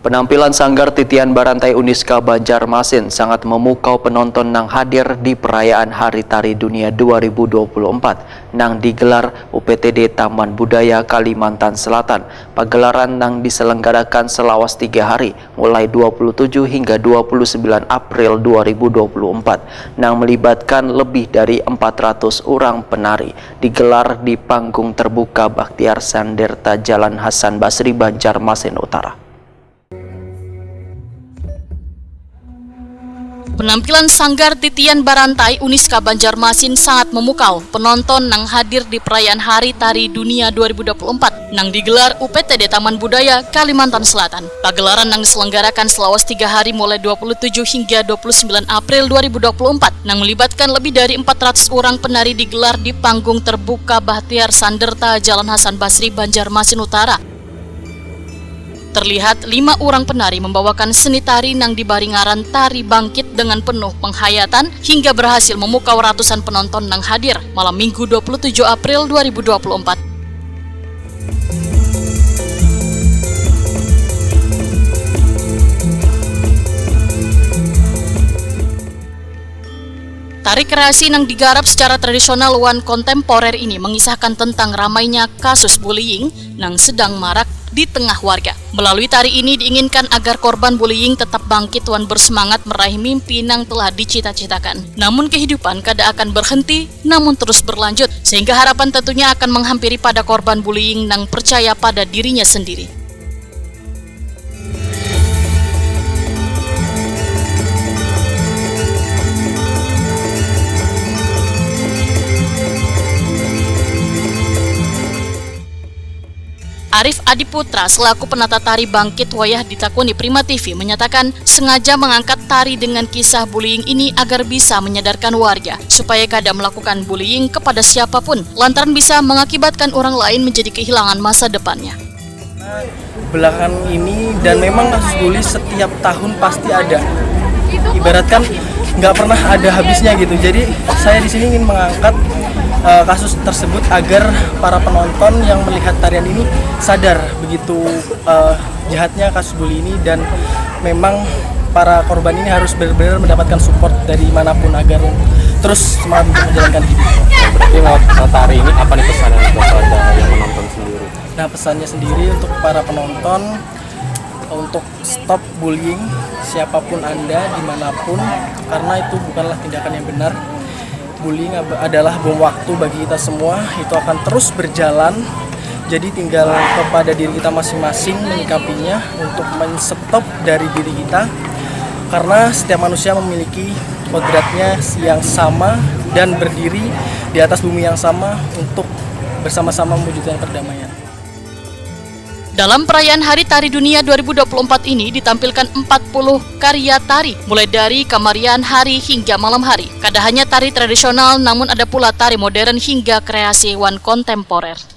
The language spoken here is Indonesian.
Penampilan Sanggar Titian Barantai Uniska Banjarmasin sangat memukau penonton nang hadir di perayaan Hari Tari Dunia 2024 nang digelar UPTD Taman Budaya Kalimantan Selatan. Pagelaran nang diselenggarakan selawas 3 hari mulai 27 hingga 29 April 2024 nang melibatkan lebih dari 400 orang penari. Digelar di panggung terbuka Bakhtiar Sanderta Jalan Hasan Basri, Banjarmasin Utara. Penampilan Sanggar Titian Barantai Uniska Banjarmasin sangat memukau penonton nang hadir di perayaan Hari Tari Dunia 2024 nang digelar UPTD Taman Budaya Kalimantan Selatan. Pagelaran nang diselenggarakan selawas 3 hari mulai 27 hingga 29 April 2024 nang melibatkan lebih dari 400 orang penari digelar di panggung terbuka Bakhtiar Sanderta Jalan Hasan Basri, Banjarmasin Utara. Terlihat 5 orang penari membawakan seni tari nang dibaringaran tari bangkit dengan penuh penghayatan hingga berhasil memukau ratusan penonton nang hadir malam Minggu 27 April 2024. Tari kreasi nang digarap secara tradisional wan kontemporer ini mengisahkan tentang ramainya kasus bullying nang sedang marak di tengah warga. Melalui tari ini diinginkan agar korban bullying tetap bangkit wan bersemangat meraih mimpi nang telah dicita-citakan. Namun kehidupan kada akan berhenti, namun terus berlanjut, sehingga harapan tentunya akan menghampiri pada korban bullying nang percaya pada dirinya sendiri. Arif Adiputra selaku penata tari Bangkit Wayah ditakuni Prima TV menyatakan sengaja mengangkat tari dengan kisah bullying ini agar bisa menyadarkan warga supaya kada melakukan bullying kepada siapapun lantaran bisa mengakibatkan orang lain menjadi kehilangan masa depannya. Belakangan ini dan memang kasus bully setiap tahun pasti ada. Ibaratkan nggak pernah ada habisnya gitu. Jadi saya di sini ingin mengangkat kasus tersebut agar para penonton yang melihat tarian ini sadar begitu jahatnya kasus bully ini dan memang para korban ini harus benar-benar mendapatkan support dari manapun agar terus semangat untuk menjalankan hidup. Berarti lewat tari ini apa nih pesannya kepada yang menonton sendiri? Nah, pesannya sendiri untuk para penonton untuk stop bullying siapapun Anda dimanapun karena itu bukanlah tindakan yang benar. Bullying adalah bom waktu bagi kita semua, itu akan terus berjalan. Jadi tinggal kepada diri kita masing-masing menyikapinya untuk men-stop dari diri kita. Karena setiap manusia memiliki kodratnya yang sama dan berdiri di atas bumi yang sama untuk bersama-sama mewujudkan perdamaian. Dalam perayaan Hari Tari Dunia 2024 ini ditampilkan 40 karya tari, mulai dari kamarian hari hingga malam hari. Kada hanya tari tradisional, namun ada pula tari modern hingga kreasi wan kontemporer.